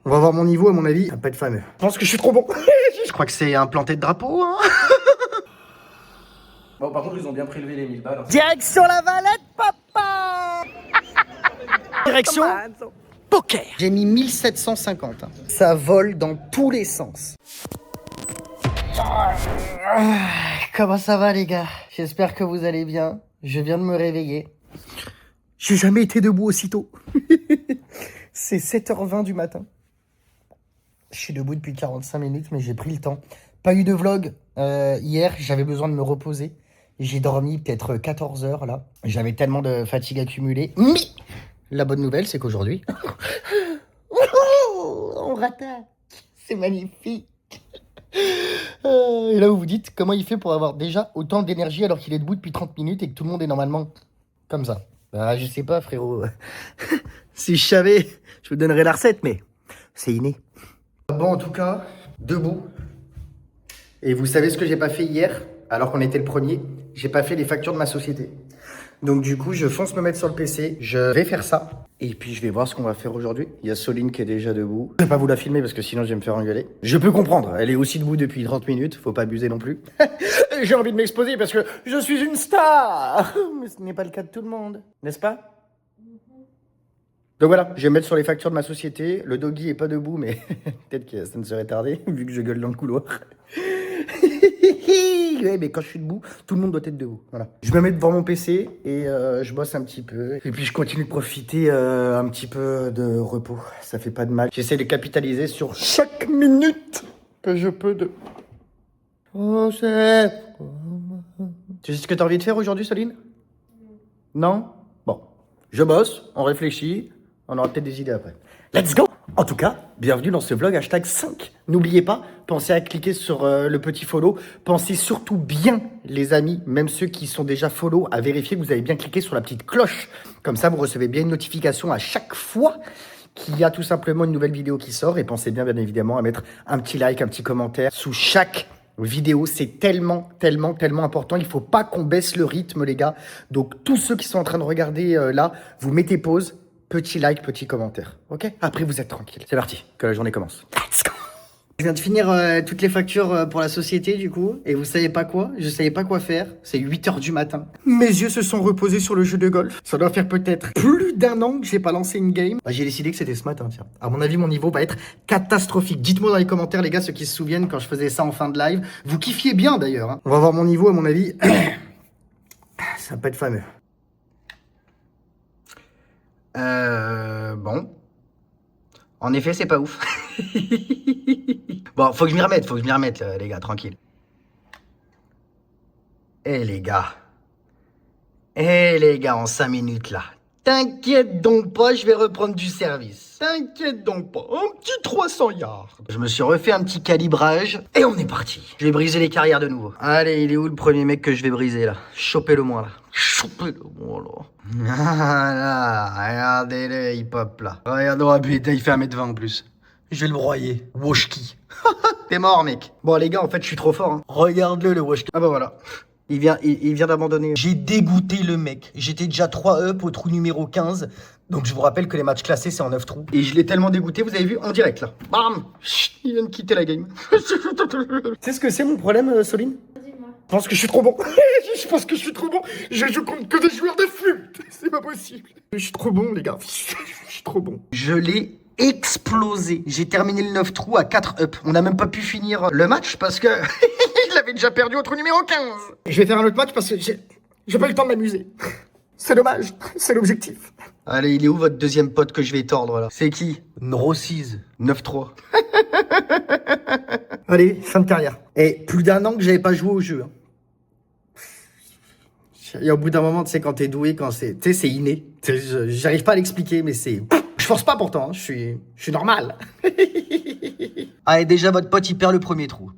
On va voir mon niveau, à mon avis, ça va pas être fameux. Je pense que je suis trop bon. Je crois que c'est un planté de drapeau, hein. Bon, par contre, ils ont bien prélevé les 1000 balles. Direction la Valette, papa. Direction poker. J'ai mis 1750. Hein. Ça vole dans tous les sens. Comment ça va, les gars? J'espère que vous allez bien. Je viens de me réveiller. J'ai jamais été debout aussitôt. C'est 7h20 du matin. Je suis debout depuis 45 minutes, mais j'ai pris le temps. Pas eu de vlog hier, j'avais besoin de me reposer. J'ai dormi peut-être 14 heures là. J'avais tellement de fatigue accumulée. Mais la bonne nouvelle, c'est qu'aujourd'hui, on rattaque. C'est magnifique. Et là, vous vous dites, comment il fait pour avoir déjà autant d'énergie alors qu'il est debout depuis 30 minutes et que tout le monde est normalement comme ça? Bah, je sais pas, frérot. Si je savais, je vous donnerais la recette, mais c'est inné. Bon, en tout cas, debout. Et vous savez ce que j'ai pas fait hier, alors qu'on était le premier? J'ai pas fait les factures de ma société. Donc du coup, je fonce me mettre sur le PC, je vais faire ça. Et puis je vais voir ce qu'on va faire aujourd'hui. Il y a Soline qui est déjà debout. Je vais pas vous la filmer parce que sinon je vais me faire engueuler. Je peux comprendre, elle est aussi debout depuis 30 minutes, faut pas abuser non plus. J'ai envie de m'exposer parce que je suis une star. Mais ce n'est pas le cas de tout le monde, n'est-ce pas? Donc voilà, je vais me mettre sur les factures de ma société. Le doggy est pas debout, mais peut-être que ça ne serait tardé, vu que je gueule dans le couloir. Ouais, mais quand je suis debout, tout le monde doit être debout. Voilà. Je me mets devant mon PC et je bosse un petit peu. Et puis je continue de profiter un petit peu de repos. Ça fait pas de mal. J'essaie de capitaliser sur chaque minute que je peux de... Oh, c'est... Tu sais ce que t'as envie de faire aujourd'hui, Soline? Non? Bon. Je bosse, on réfléchit. On aura peut-être des idées après. Let's go! En tout cas, bienvenue dans ce vlog hashtag 5. N'oubliez pas, pensez à cliquer sur le petit follow. Pensez surtout bien, les amis, même ceux qui sont déjà follow, à vérifier que vous avez bien cliqué sur la petite cloche. Comme ça, vous recevez bien une notification à chaque fois qu'il y a tout simplement une nouvelle vidéo qui sort. Et pensez bien évidemment, à mettre un petit like, un petit commentaire sous chaque vidéo. C'est tellement important. Il faut pas qu'on baisse le rythme, les gars. Donc, tous ceux qui sont en train de regarder là, vous mettez pause. Petit like, petit commentaire, ok? Après, vous êtes tranquille. C'est parti, que la journée commence. Let's go! Je viens de finir toutes les factures pour la société, du coup. Et vous savez pas quoi? Je savais pas quoi faire. C'est 8h du matin. Mes yeux se sont reposés sur le jeu de golf. Ça doit faire peut-être plus d'1 an que j'ai pas lancé une game. Bah, j'ai décidé que c'était ce matin, tiens. À mon avis, mon niveau va être catastrophique. Dites-moi dans les commentaires, les gars, ceux qui se souviennent quand je faisais ça en fin de live. Vous kiffiez bien, d'ailleurs. Hein. On va voir mon niveau, à mon avis. Ça va pas être fameux. Bon. En effet, c'est pas ouf. Bon, faut que je m'y remette, les gars, tranquille. Les gars, en 5 minutes, là. T'inquiète donc pas, je vais reprendre du service. T'inquiète donc pas, un petit 300 yards. Je me suis refait un petit calibrage et on est parti. Je vais briser les carrières de nouveau. Allez, il est où le premier mec que je vais briser, là? Chopez-le-moi, là. Chopez-le-moi, là. Ah, là, regardez-le, hip-hop, là. Regardez, oh putain, il fait 1m20 en plus. Je vais le broyer. Washki. T'es mort, mec. Bon, les gars, en fait, je suis trop fort, hein. Regarde-le, le Washki. Ah bah voilà. Il vient d'abandonner. J'ai dégoûté le mec. J'étais déjà 3 up au trou numéro 15. Donc je vous rappelle que les matchs classés, c'est en 9 trous. Et je l'ai tellement dégoûté, vous avez vu, en direct, là. Bam! Il vient de quitter la game. Tu sais ce que c'est mon problème, Soline? Dis-moi. Je pense que je suis trop bon. Je pense que je suis trop bon. Je compte que des joueurs de flûte. C'est pas possible. Je suis trop bon, les gars. Je suis trop bon. Je l'ai explosé. J'ai terminé le 9 trous à 4 up. On n'a même pas pu finir le match parce que il avait déjà perdu au trou numéro 15. Je vais faire un autre match parce que j'ai pas eu le temps de m'amuser. C'est dommage. C'est l'objectif. Allez, il est où votre deuxième pote que je vais tordre là? C'est qui? Neurosise. 9-3. Allez, fin de carrière. Et plus d'1 an que j'avais pas joué au jeu. Hein. Et au bout d'un moment, tu sais, quand t'es doué, quand c'est, tu sais, c'est inné. J'arrive pas à l'expliquer, mais c'est... Je force pas pourtant, hein. Je suis normal. Allez, déjà, votre pote, il perd le premier trou.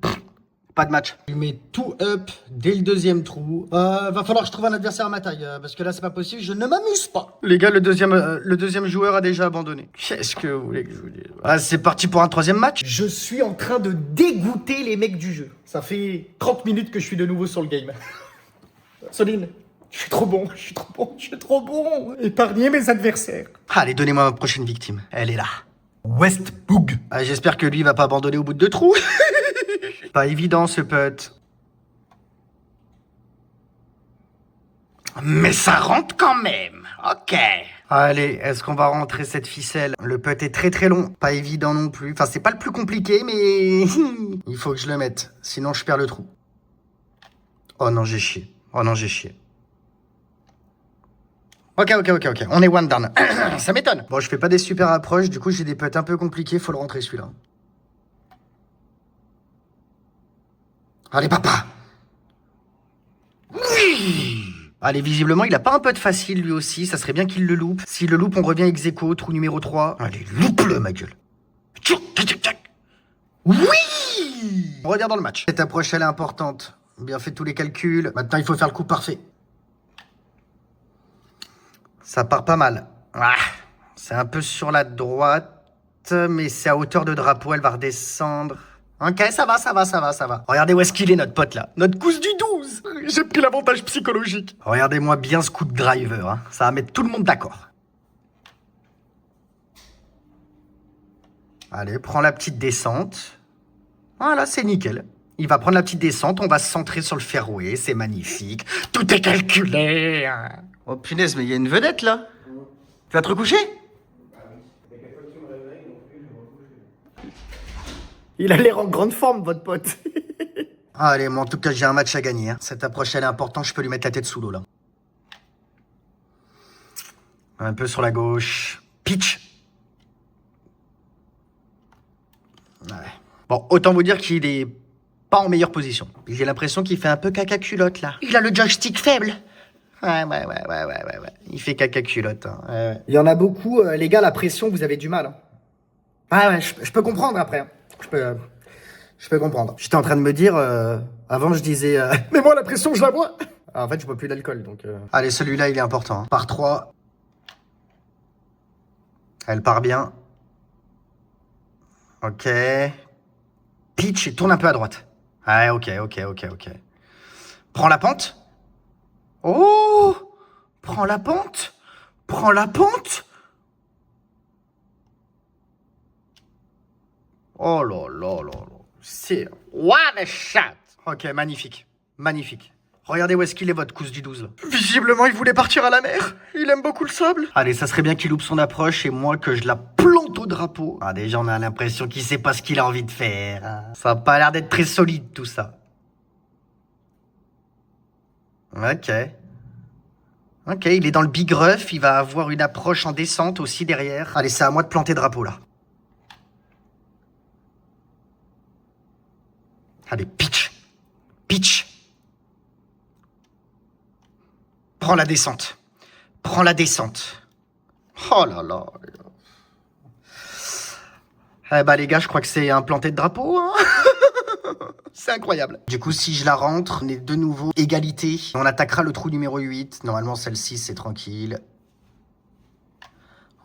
Pas de match. Il met tout up dès le deuxième trou. Va falloir que je trouve un adversaire à ma taille, parce que là, c'est pas possible, je ne m'amuse pas. Les gars, le deuxième joueur a déjà abandonné. Qu'est-ce que vous voulez que je vous dise? Ah, c'est parti pour un 3e match. Je suis en train de dégoûter les mecs du jeu. Ça fait 30 minutes que je suis de nouveau sur le game. Soline, je suis trop bon. Épargnez mes adversaires. Allez, donnez-moi ma prochaine victime. Elle est là. Westboog. Ah, j'espère que lui va pas abandonner au bout de 2 trous. Pas évident ce putt. Mais ça rentre quand même. Ok. Allez, est-ce qu'on va rentrer cette ficelle? Le putt est très très long. Pas évident non plus. Enfin, c'est pas le plus compliqué, mais il faut que je le mette. Sinon, je perds le trou. Oh non, j'ai chié. Oh non, j'ai chié. Ok. On est one down. Ça m'étonne. Bon, je fais pas des super approches. Du coup, j'ai des putts un peu compliqués. Faut le rentrer celui-là. Allez, papa. Oui. Allez, visiblement, il a pas un putt facile lui aussi. Ça serait bien qu'il le loupe. S'il le loupe, on revient ex aequo, trou numéro 3. Allez, loupe-le, ma gueule. Oui. On revient dans le match. Cette approche, elle est importante. Bien fait tous les calculs. Maintenant, il faut faire le coup parfait. Ça part pas mal. Ah, c'est un peu sur la droite, mais c'est à hauteur de drapeau. Elle va redescendre. Ok, ça va. Regardez où est-ce qu'il est, notre pote, là. Notre cousse du 12. J'ai pris l'avantage psychologique. Regardez-moi bien ce coup de driver. Hein. Ça va mettre tout le monde d'accord. Allez, prends la petite descente. Voilà, c'est nickel. Il va prendre la petite descente. On va se centrer sur le fairway. C'est magnifique. Tout est calculé. Oh, punaise, mais il y a une vedette, là. Tu vas te recoucher? Il a l'air en grande forme, votre pote. Allez, moi, en tout cas, j'ai un match à gagner. Hein. Cette approche, elle est importante. Je peux lui mettre la tête sous l'eau, là. Un peu sur la gauche. Pitch. Ouais. Bon, autant vous dire qu'il est pas en meilleure position. J'ai l'impression qu'il fait un peu caca culotte, là. Il a le joystick faible. Ouais. Il fait caca culotte. Hein. Ouais. Il y en a beaucoup, les gars, la pression, vous avez du mal. Hein. Ouais, je peux comprendre après. Hein. Je peux comprendre. J'étais en train de me dire, avant je disais, mais moi la pression je la bois. En fait, je bois plus d'alcool, donc. Allez, celui-là, il est important. Hein. Par 3. Elle part bien. Ok. Pitch et tourne un peu à droite. Ouais, ok. Prends la pente. Oh! Prends la pente. Oh là. C'est... What a shot! Ok, magnifique. Regardez où est-ce qu'il est, votre cousse du 12. Là. Visiblement, il voulait partir à la mer. Il aime beaucoup le sable. Allez, ça serait bien qu'il loupe son approche et moi que je la plante au drapeau. Ah, déjà, on a l'impression qu'il sait pas ce qu'il a envie de faire. Hein. Ça a pas l'air d'être très solide, tout ça. Ok, il est dans le big rough. Il va avoir une approche en descente aussi derrière. Allez, c'est à moi de planter drapeau, là. Allez, pitch. Prends la descente. Oh là. Eh bah les gars, je crois que c'est un planté de drapeau. Hein. C'est incroyable. Du coup, si je la rentre, on est de nouveau égalité. On attaquera le trou numéro 8. Normalement, celle-ci, c'est tranquille.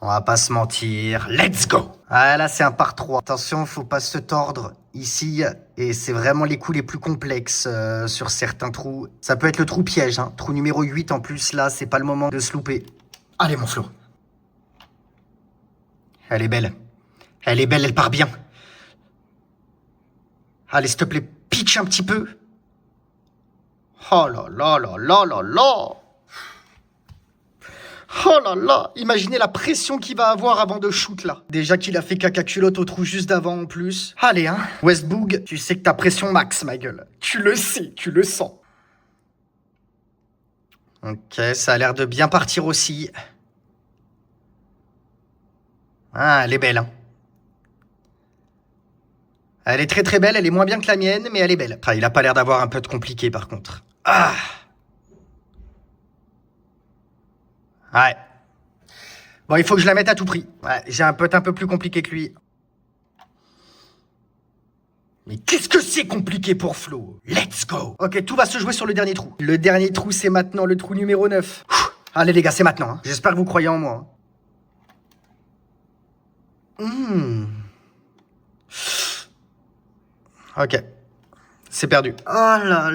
On va pas se mentir. Let's go! Ah là, c'est un par 3. Attention, faut pas se tordre ici. Et c'est vraiment les coups les plus complexes sur certains trous. Ça peut être le trou piège. Hein. Trou numéro 8 en plus, là, c'est pas le moment de se louper. Allez, mon Flo. Elle est belle, elle part bien. Allez, s'il te plaît, pitch un petit peu. Oh là, imaginez la pression qu'il va avoir avant de shoot là. Déjà qu'il a fait caca culotte au trou juste d'avant en plus. Allez hein, Westboog, tu sais que t'as pression max ma gueule. Tu le sais, tu le sens. Ok, ça a l'air de bien partir aussi. Ah, elle est belle hein. Elle est très très belle, elle est moins bien que la mienne, mais elle est belle. Ah, il a pas l'air d'avoir un putt compliqué par contre. Ah. Ouais. Bon, il faut que je la mette à tout prix. Ouais, j'ai un putt un peu plus compliqué que lui. Mais qu'est-ce que c'est compliqué pour Flo? Let's go. Ok, tout va se jouer sur le dernier trou. Le dernier trou, c'est maintenant le trou numéro 9. Allez les gars, c'est maintenant. Hein. J'espère que vous croyez en moi. Ok. C'est perdu. Oh là.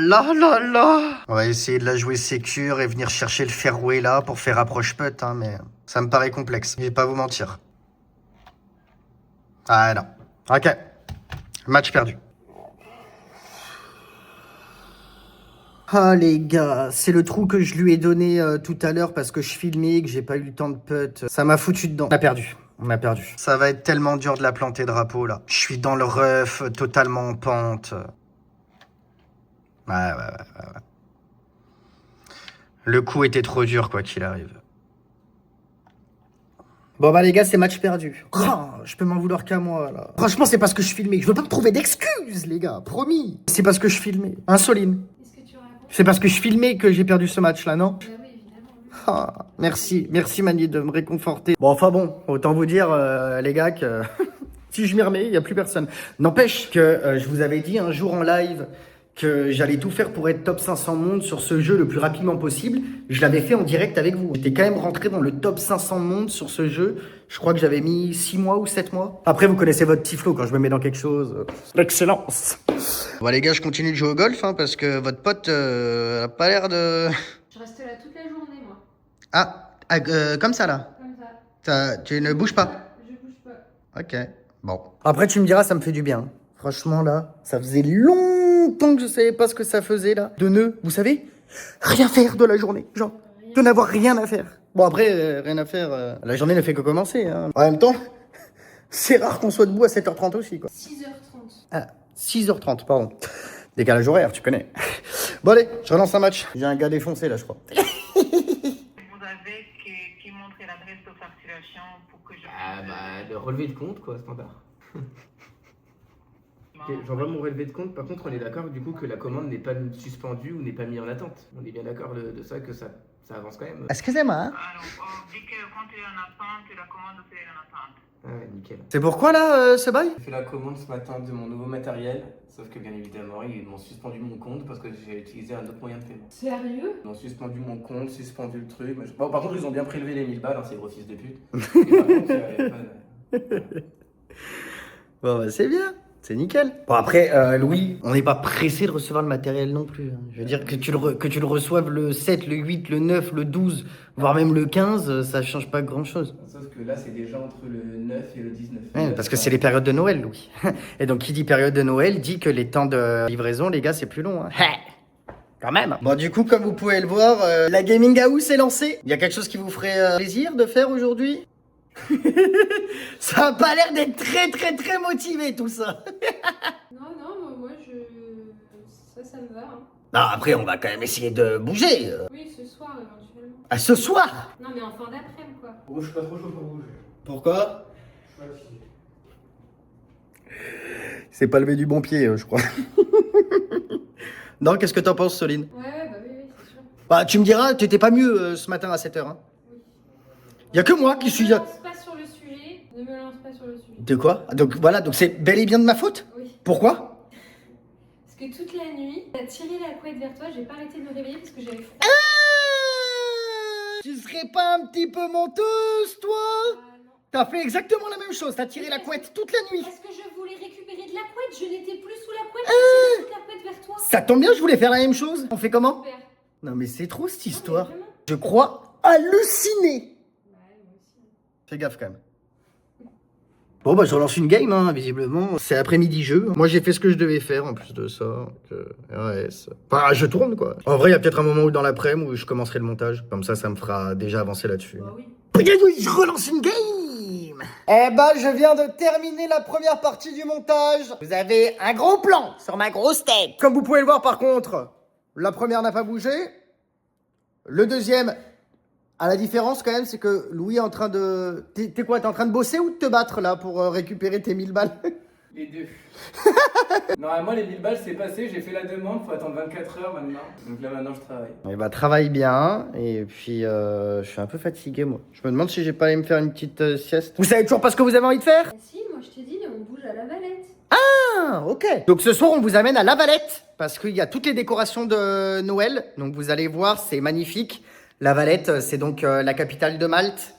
On va essayer de la jouer sécure et venir chercher le fairway là pour faire approche putt, hein, mais ça me paraît complexe. Je vais pas vous mentir. Ah non. Ok. Match perdu. Ah les gars, c'est le trou que je lui ai donné tout à l'heure parce que je filmais, que j'ai pas eu le temps de putt. Ça m'a foutu dedans. On a perdu. On a perdu. Ça va être tellement dur de la planter drapeau là. Je suis dans le rough, totalement en pente. Ouais. Le coup était trop dur quoi qu'il arrive. Bon bah les gars, c'est match perdu. Je peux m'en vouloir qu'à moi là. Franchement, c'est parce que je filmais. Je veux pas me trouver d'excuses les gars, promis. C'est parce que je filmais. Soline. C'est parce que je filmais que j'ai perdu ce match là, non? Bah oui, évidemment. Ah, merci Mani de me réconforter. Bon, enfin bon, autant vous dire, les gars, que si je m'y remets, il n'y a plus personne. N'empêche que je vous avais dit un jour en live que j'allais tout faire pour être top 500 monde sur ce jeu le plus rapidement possible. Je l'avais fait en direct avec vous. J'étais quand même rentré dans le top 500 monde sur ce jeu. Je crois que j'avais mis 6 mois ou 7 mois. Après, vous connaissez votre petit flow quand je me mets dans quelque chose. L'excellence. Bon les gars, je continue de jouer au golf parce que votre pote a pas l'air de... Je reste là toute la journée, moi. Comme ça là. Comme ça. Tu ne bouges pas. Je bouge pas. Ok, bon. Après, tu me diras, ça me fait du bien. Franchement, là, ça faisait longtemps que je savais pas ce que ça faisait, là. De nœuds, vous savez, rien faire de la journée. Genre, de n'avoir rien à faire. Bon, après, rien à faire, la journée ne fait que commencer. Hein. En même temps, c'est rare qu'on soit debout à 7h30 aussi, quoi. 6h30. Ah, 6h30, pardon. Décalage horaire, tu connais. Bon, allez, je relance un match. J'ai un gars défoncé, là, je crois. Vous avez qui montre l'adresse de facturation pour que je... Ah bah, le relevé de compte, quoi, standard. Ok, j'envoie mon relevé de compte. Par contre, on est d'accord du coup que la commande n'est pas suspendue ou n'est pas mise en attente. On est bien d'accord de ça, que ça avance quand même. Excusez-moi, hein. Alors, on dit que quand tu es en attente, la commande fait en attente. Ah ouais, nickel. C'est pourquoi, là, ce bail? J'ai fait la commande ce matin de mon nouveau matériel, sauf que bien évidemment, ils m'ont suspendu mon compte parce que j'ai utilisé un autre moyen de paiement. Sérieux? Ils m'ont suspendu mon compte, suspendu le truc. Bon, par contre, ils ont bien prélevé les 1000 balles, hein, ces gros fils de pute. Et par contre, y a pas de- Bon, bah, c'est bien. C'est nickel. Bon, après, Louis, on n'est pas pressé de recevoir le matériel non plus. Hein. Je veux dire, que tu le reçoives le 7, le 8, le 9, le 12, voire même le 15, ça change pas grand-chose. Sauf que là, c'est déjà entre le 9 et le 19. Ouais, parce que c'est les périodes de Noël, Louis. Et donc, qui dit période de Noël, dit que les temps de livraison, les gars, c'est plus long. Hein. Quand même. Bon, du coup, comme vous pouvez le voir, la Gaming House est lancée. Il y a quelque chose qui vous ferait plaisir de faire aujourd'hui? Ça a pas l'air d'être très motivé, tout ça. Non, moi, ça me va. Hein. Non, après, on va quand même essayer de bouger. Oui, ce soir, éventuellement. À ce soir. Non, mais en fin d'après-midi, quoi. Oh, je suis pas trop chaud pour bouger. Pourquoi? Je suis fatigué. C'est pas levé du bon pied, je crois. Non, qu'est-ce que t'en penses, Soline? Ouais, bah oui, c'est sûr. Bah, tu me diras, t'étais pas mieux ce matin à 7h. Hein. Oui. Y a que moi qui suis... Ne me lance pas sur le sujet. Ne me lance pas sur le sujet. De quoi? Donc voilà, donc c'est bel et bien de ma faute? Oui. Pourquoi? Parce que toute la nuit, t'as tiré la couette vers toi, j'ai pas arrêté de me réveiller parce que j'avais froid. Tu serais pas un petit peu menteuse, toi? Ah non. T'as fait exactement la même chose, t'as tiré la couette toute la nuit. Parce que je voulais récupérer de la couette, je n'étais plus sous la couette, j'ai tiré toute la couette vers toi. Ça tombe bien, je voulais faire la même chose. On fait comment? Super. Non mais c'est trop cette Non, mais histoire. vraiment. Je crois halluciner. Ouais, moi aussi. Fais gaffe quand même. Bon bah je relance une game, hein, visiblement. C'est après-midi jeu. Moi j'ai fait ce que je devais faire en plus de ça. Donc, RS. Enfin je tourne quoi. En vrai il y a peut-être un moment où dans l'après-midi où je commencerai le montage. Comme ça me fera déjà avancer là-dessus. Bah oui. Regarde, oui, je relance une game. Eh bah je viens de terminer la première partie du montage. Vous avez un gros plan sur ma grosse tête. Comme vous pouvez le voir par contre, la première n'a pas bougé. Le deuxième... Ah, la différence quand même, c'est que Louis est en train de... T'es quoi, t'es en train de bosser ou de te battre là pour récupérer tes 1000 balles? Les deux. Normalement, les 1000 balles, c'est passé. J'ai fait la demande. Faut attendre 24 heures maintenant. Donc là, maintenant, je travaille. Eh bah travaille bien, et puis je suis un peu fatigué moi. Je me demande si j'ai pas allé me faire une petite sieste. Vous savez toujours pas ce que vous avez envie de faire? Ah si, moi je t'ai dit, on bouge à la Valette. Ah, ok. Donc ce soir, on vous amène à La Valette, parce qu'il y a toutes les décorations de Noël. Donc vous allez voir, c'est magnifique. La Valette, c'est donc la capitale de Malte.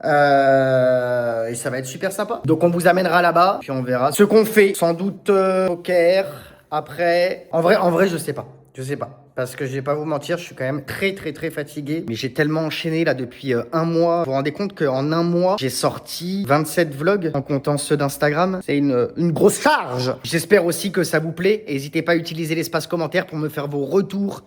Et ça va être super sympa. Donc on vous amènera là-bas, puis on verra ce qu'on fait. Sans doute au Caire, après... En vrai, je sais pas. Je sais pas. Parce que je vais pas vous mentir, je suis quand même très fatigué. Mais j'ai tellement enchaîné là depuis un mois. Vous vous rendez compte qu'en un mois, j'ai sorti 27 vlogs en comptant ceux d'Instagram. C'est une grosse charge. J'espère aussi que ça vous plaît. N'hésitez pas à utiliser l'espace commentaire pour me faire vos retours.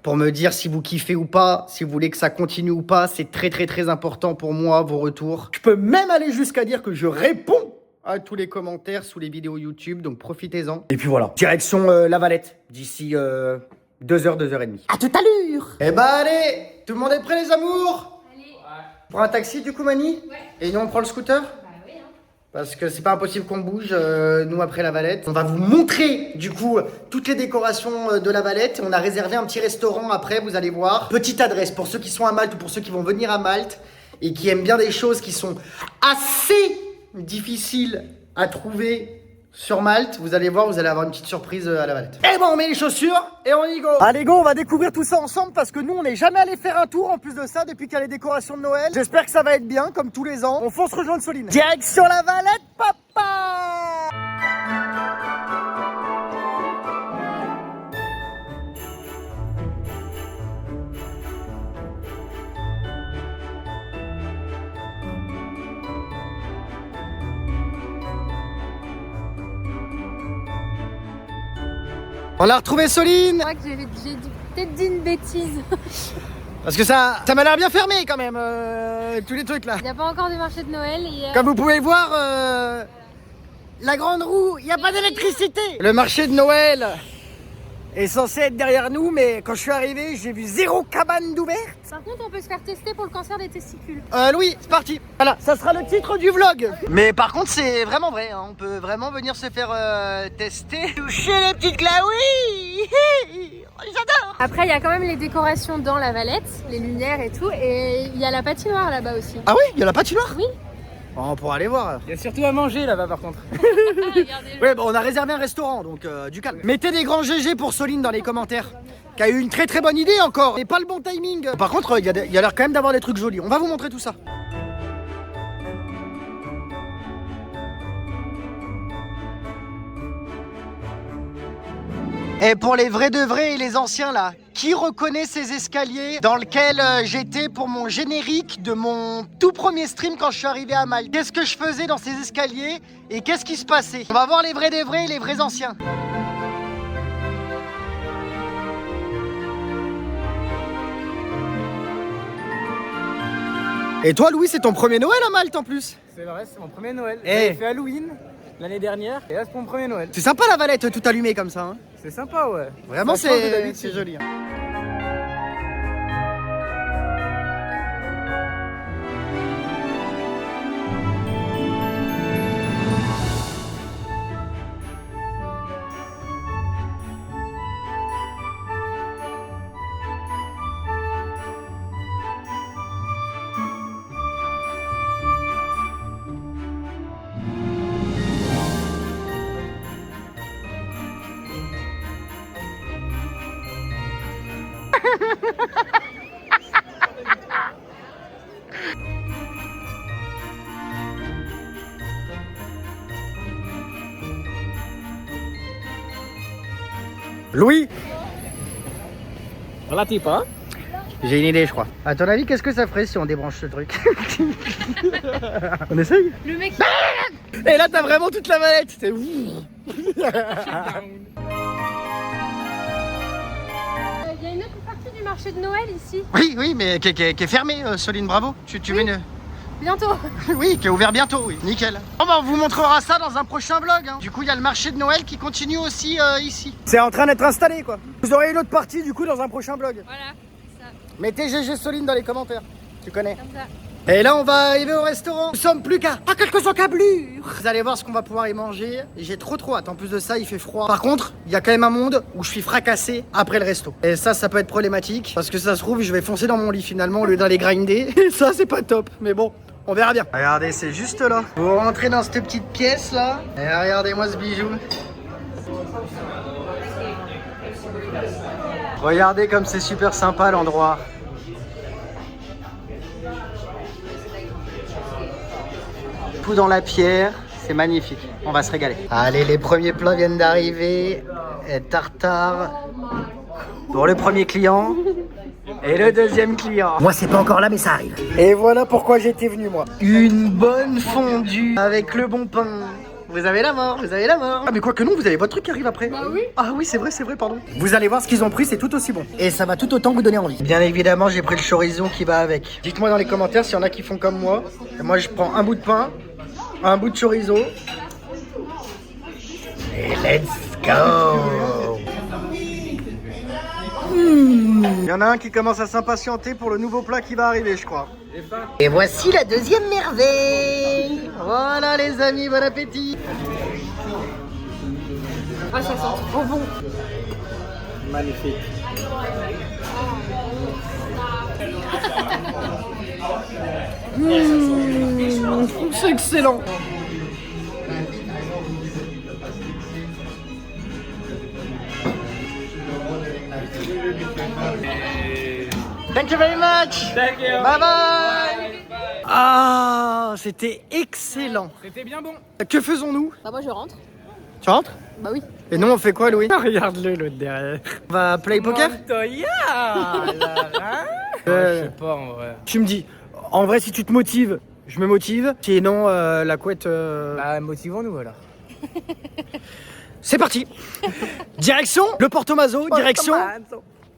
Pour me dire si vous kiffez ou pas, si vous voulez que ça continue ou pas. C'est très important pour moi, vos retours. Je peux même aller jusqu'à dire que je réponds à tous les commentaires sous les vidéos YouTube, donc profitez-en. Et puis voilà, direction La Valette, d'ici 2h, 2h30. À toute allure. Eh bah allez, tout le monde est prêt les amours? Allez. On prend un taxi du coup Mani? Ouais. Et nous on prend le scooter? Bah oui, hein. Parce que c'est pas impossible qu'on bouge, nous après La Valette. On va vous montrer du coup toutes les décorations de La Valette. On a réservé un petit restaurant après, vous allez voir. Petite adresse pour ceux qui sont à Malte ou pour ceux qui vont venir à Malte et qui aiment bien des choses qui sont assez difficiles à trouver sur Malte. Vous allez voir, vous allez avoir une petite surprise à La Valette. Et bon, on met les chaussures et on y go. Allez go, on va découvrir tout ça ensemble parce que nous, on n'est jamais allé faire un tour en plus de ça depuis qu'il y a les décorations de Noël. J'espère que ça va être bien, comme tous les ans. On fonce rejoindre Soline. Direction La Valette, papa. On a retrouvé Soline. Je crois que j'ai peut-être dit une bêtise. Parce que ça m'a l'air bien fermé quand même, tous les trucs là. Il n'y a pas encore de marché de Noël. Et Comme vous pouvez voir, la grande roue, il n'y a pas d'électricité. Le marché de Noël est censé être derrière nous, mais quand je suis arrivé, j'ai vu 0 cabane d'ouverte. Par contre, on peut se faire tester pour le cancer des testicules. Louis, c'est parti. Voilà, ça sera le titre du vlog. Mais par contre, c'est vraiment vrai, hein. On peut vraiment venir se faire tester. Toucher les petites glaouis. J'adore. Après, il y a quand même les décorations dans La Valette, les lumières et tout. Et il y a la patinoire là-bas aussi. Ah oui, il y a la patinoire. Oui. Bon, on pourra aller voir. Il y a surtout à manger là-bas par contre. Regardez-le. Ouais, bon, on a réservé un restaurant, donc du calme. Mettez des grands GG pour Soline dans les commentaires, qui a eu une très bonne idée encore, et pas le bon timing. Par contre, il y a l'air quand même d'avoir des trucs jolis. On va vous montrer tout ça. Et pour les vrais de vrais et les anciens là, qui reconnaît ces escaliers dans lesquels j'étais pour mon générique de mon tout premier stream quand je suis arrivé à Malte? Qu'est-ce que je faisais dans ces escaliers et qu'est-ce qui se passait? On va voir les vrais de vrais et les vrais anciens. Et toi Louis, c'est ton premier Noël à Malte en plus? C'est vrai, c'est mon premier Noël. Hey. J'ai fait Halloween l'année dernière et là c'est mon premier Noël. C'est sympa La Valette tout allumé comme ça, hein? C'est sympa, ouais. Vraiment Ça change de c'est d'habitude. joli, hein. Louis, Voilà, t'es pas. j'ai une idée je crois. À ton avis, qu'est-ce que ça ferait si on débranche ce truc? On essaye? Le mec. Et là t'as vraiment toute la Valette. C'est Il y a une autre partie du marché de Noël ici. Oui, mais qui est fermé, Soline, bravo. Tu Oui. veux une... Bientôt. Oui, qui est ouvert bientôt, oui, nickel. Bon bah on vous montrera ça dans un prochain vlog, hein. Du coup il y a le marché de Noël qui continue aussi ici. C'est en train d'être installé quoi. Vous aurez une autre partie du coup dans un prochain vlog. Voilà, ça, Mettez GG Soline dans les commentaires, tu connais. comme ça. Et là on va arriver au restaurant. Nous sommes plus qu'à quelques encablures. Vous allez voir ce qu'on va pouvoir y manger. J'ai trop hâte. En plus de ça il fait froid. Par contre il y a quand même un monde où je suis fracassé après le resto. Et ça peut être problématique. Parce que ça se trouve je vais foncer dans mon lit finalement au lieu d'aller grinder. Et ça c'est pas top. Mais bon, on verra bien. Regardez, c'est juste là. Vous rentrez dans cette petite pièce là. Et regardez-moi ce bijou. Regardez comme c'est super sympa l'endroit. Tout dans la pierre, c'est magnifique. On va se régaler. Allez, les premiers plats viennent d'arriver. Tartare pour le premier client et le deuxième client. Moi, c'est pas encore là, mais ça arrive. Et voilà pourquoi j'étais venu, moi. Une bonne fondue avec le bon pain. Vous avez la mort, vous avez la mort. Ah mais quoi que non, vous avez votre truc qui arrive après. Bah oui. Ah oui, c'est vrai, pardon. Vous allez voir ce qu'ils ont pris, c'est tout aussi bon. Et ça va tout autant vous donner envie. Bien évidemment, j'ai pris le chorizo qui va avec. Dites-moi dans les commentaires s'il y en a qui font comme moi. Et moi, je prends un bout de pain, un bout de chorizo. Et let's go. Il y en a un qui commence à s'impatienter pour le nouveau plat qui va arriver, je crois. Et voici la deuxième merveille. Voilà les amis, bon appétit. Ah, ça sent trop bon. Magnifique. C'est excellent. Thank you very much. Thank you. Bye bye. Ah, c'était excellent. C'était bien bon. Que faisons-nous? Bah moi je rentre. Tu rentres? Bah oui. Et nous on fait quoi, Louis? Regarde-le l'autre derrière. On va play poker? Je sais pas en vrai. Tu me dis, en vrai si tu te motives, je me motive. Sinon la couette... Bah motivons-nous alors. C'est parti. Direction le Porto Mazo, direction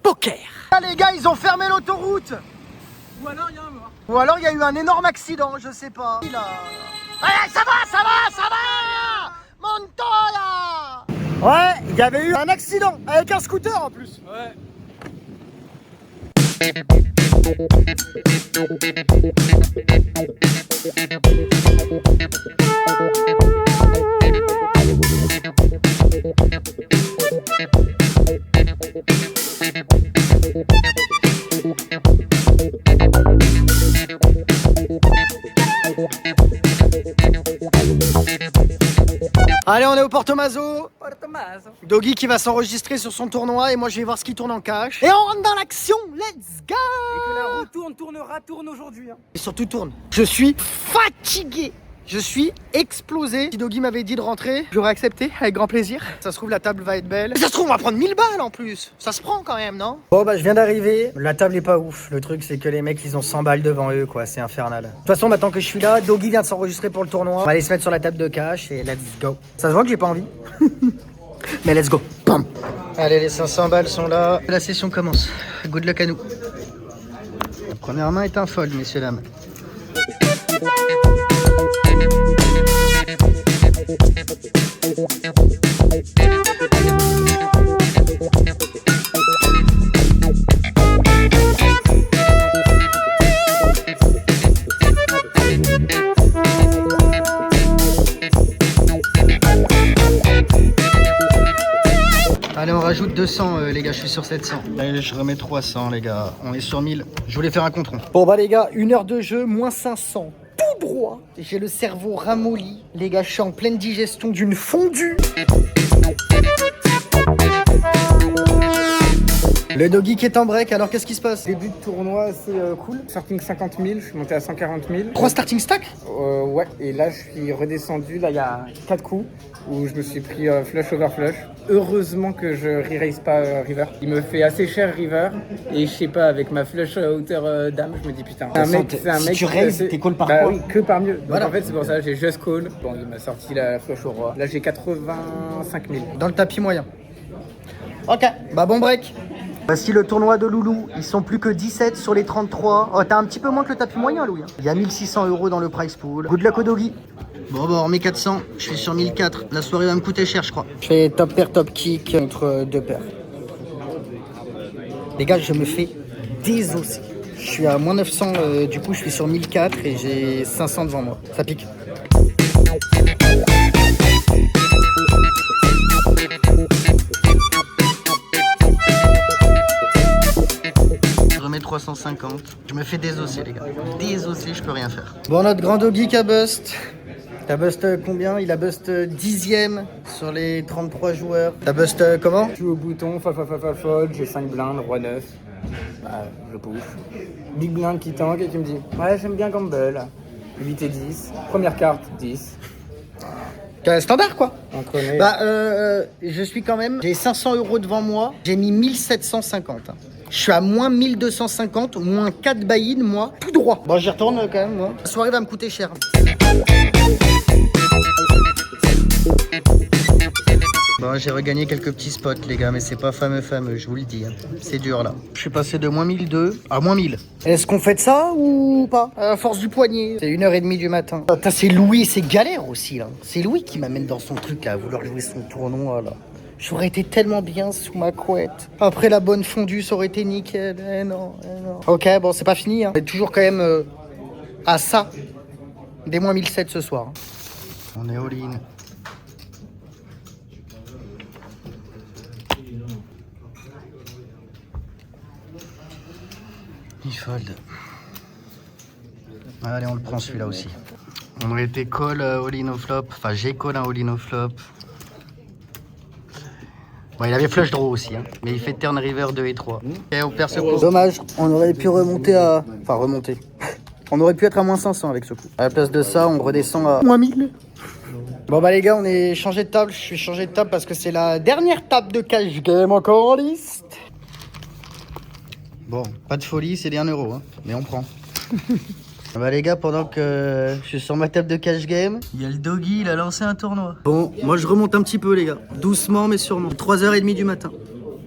poker. Ah les gars, ils ont fermé l'autoroute. Ou alors il y a un mort. Ou alors il y a eu un énorme accident, je sais pas. Il a... Allez, ça va Montoya. Ouais, il y avait eu un accident avec un scooter en plus. Ouais. Allez, on est au Porto Mazo. Doggy qui va s'enregistrer sur son tournoi et moi je vais voir ce qui tourne en cash. Et on rentre dans l'action, let's go. Et que la roue tourne aujourd'hui. Hein. Et surtout tourne. Je suis fatigué. Je suis explosé. Si Doggy m'avait dit de rentrer, j'aurais accepté avec grand plaisir. Ça se trouve, la table va être belle. Ça se trouve, on va prendre 1000 balles en plus. Ça se prend quand même, non? Bon, bah, je viens d'arriver. La table est pas ouf. Le truc, c'est que les mecs, ils ont 100 balles devant eux, quoi. C'est infernal. De toute façon, maintenant que je suis là, Doggy vient de s'enregistrer pour le tournoi. On va aller se mettre sur la table de cash et let's go. Ça se voit que j'ai pas envie. Mais let's go. Bam. Allez, les 500 balles sont là. La session commence. Good luck à nous. La première main est un fold, messieurs, dames. Allez, on rajoute 200 les gars, je suis sur 700. Allez, je remets 300 les gars, on est sur 1000. Je voulais faire un compte rond. Bon bah les gars, 1 heure de jeu, moins 500. Tout droit. J'ai le cerveau ramolli. Les gars, je suis en pleine digestion d'une fondue. Le Doggy qui est en break, alors qu'est-ce qui se passe? Début de tournoi assez cool. Starting 50 000, je suis monté à 140 000. 3 starting stacks? Ouais, et là je suis redescendu, là il y a 4 coups où je me suis pris flush over flush. Heureusement que je re-raise pas River. Il me fait assez cher River et je sais pas, avec ma flush hauteur dame, je me dis putain, c'est un mec tu raises, t'es call par bah quoi? Oui, que par mieux. Donc Voilà. en fait c'est pour ça que j'ai just call. Bon, il m'a sorti la flush au roi. Là j'ai 85 000. Dans le tapis moyen. Ok, bah bon break. Voici le tournoi de Loulou. Ils sont plus que 17 sur les 33. Oh, t'as un petit peu moins que le tapis moyen, Louis. Il y a 1600 € dans le prize pool. Good luck au Doggy. Bon, bah, on remet 400. Je suis sur 1004. La soirée va me coûter cher, je crois. Je fais top pair, top kick contre 2 paires. Les gars, je me fais désosser. Je suis à moins 900, du coup, je suis sur 1004 et j'ai 500 devant moi. Ça pique. Je remets 350. Je me fais désosser, les gars. Désosser, je peux rien faire. Bon, notre grand Doggy qui a bust. T'as bust combien? Il a bust 10e sur les 33 joueurs. T'as bust comment? Je suis au bouton, fold, j'ai 5 blindes, roi 9. Bah, je push. Big blind qui tank et qui me dit ouais, j'aime bien Gamble. 8 et 10. Première carte, 10. Standard quoi. On connaît. Bah, je suis quand même. J'ai 500 € devant moi. J'ai mis 1750. Je suis à moins 1250, moins 4 buy-in, moi, tout droit. Bon, j'y retourne quand même, moi. La soirée va me coûter cher. Bon, j'ai regagné quelques petits spots, les gars, mais c'est pas fameux, je vous le dis. Hein. C'est dur, là. Je suis passé de moins 1002 à moins 1000. Est-ce qu'on fait de ça ou pas? À force du poignet. C'est 1h30 du matin. Putain, c'est Louis, c'est galère aussi, là. C'est Louis qui m'amène dans son truc, là, à vouloir jouer son tournoi, là. J'aurais été tellement bien sous ma couette. Après la bonne fondue, ça aurait été nickel. Eh non. Ok, bon, c'est pas fini. Hein. On est toujours quand même à ça. Des moins 1007 ce soir. Hein. On est all-in. Il fold. Allez, on le prend celui-là aussi. On aurait été call all-in au flop. Enfin, j'ai call un all-in au flop. Bon, il avait flush draw aussi, hein. Mais il fait turn river 2 et 3. Et on perd ce coup. Dommage, on aurait pu remonter à... Enfin, remonter. On aurait pu être à moins 500 avec ce coup. À la place de ça, on redescend à moins 1000. Bon bah les gars, on est changé de table. Je suis changé de table parce que c'est la dernière table de cash game encore en liste. Bon, pas de folie, c'est des 1 €, hein. Mais on prend. Bah les gars, pendant que je suis sur ma table de cash game, il y a le doggy, il a lancé un tournoi. Bon, moi je remonte un petit peu les gars, doucement mais sûrement. 3h30 du matin.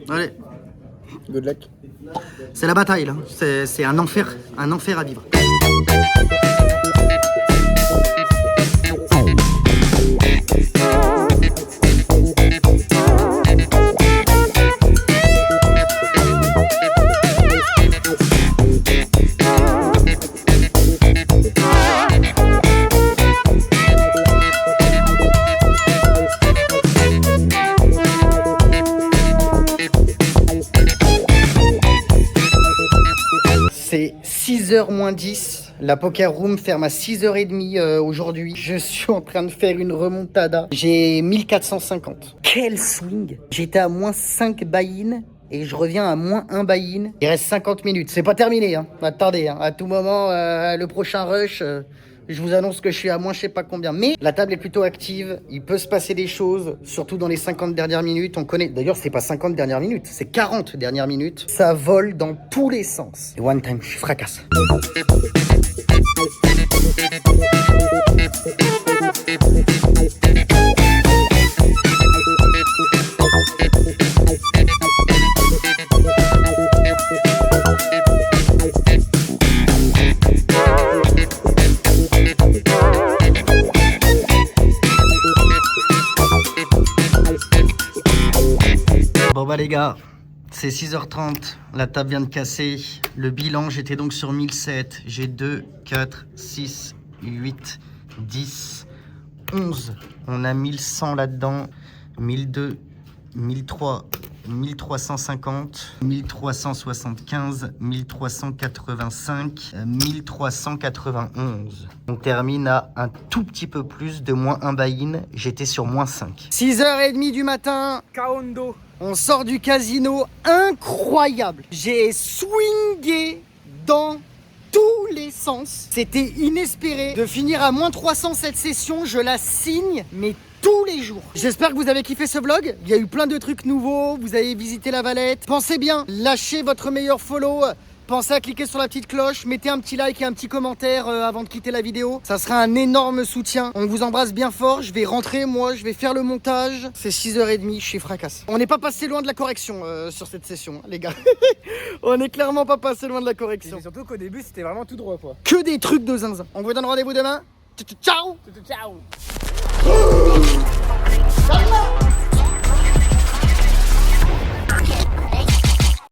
Allez. Good luck. C'est la bataille là, c'est un enfer à vivre. C'est 6h moins 10. La Poker Room ferme à 6h30 aujourd'hui. Je suis en train de faire une remontada. J'ai 1450. Quel swing! J'étais à moins 5 buy-in et je reviens à moins 1 buy-in. Il reste 50 minutes. C'est pas terminé. Hein. Attendez, hein. À tout moment, le prochain rush... je vous annonce que je suis à moins je sais pas combien. Mais la table est plutôt active. Il peut se passer des choses, surtout dans les 50 dernières minutes. On connaît. D'ailleurs, c'est pas 50 dernières minutes, c'est 40 dernières minutes. Ça vole dans tous les sens. Et one time, je fracasse. Bon bah les gars, c'est 6h30, la table vient de casser. Le bilan, j'étais donc sur 1007. J'ai 2, 4, 6, 8, 10, 11. On a 1100 là-dedans. 1002, 1003, 1350, 1375, 1385, 1391. On termine à un tout petit peu plus de moins 1 buy-in. J'étais sur moins 5. 6h30 du matin. Kaondo. On sort du casino, incroyable. J'ai swingé dans tous les sens. C'était inespéré de finir à moins 300 cette session. Je la signe, mais tous les jours. J'espère que vous avez kiffé ce vlog. Il y a eu plein de trucs nouveaux. Vous avez visité la Valette. Pensez bien, lâchez votre meilleur follow. Pensez à cliquer sur la petite cloche, mettez un petit like et un petit commentaire avant de quitter la vidéo. Ça sera un énorme soutien. On vous embrasse bien fort. Je vais rentrer, moi, je vais faire le montage. C'est 6h30, je suis fracasse. On n'est pas passé loin de la correction sur cette session, hein, les gars. On n'est clairement pas passé loin de la correction. Et surtout qu'au début, c'était vraiment tout droit, quoi. Que des trucs de zinzin. On vous donne rendez-vous demain. Ciao. Ciao.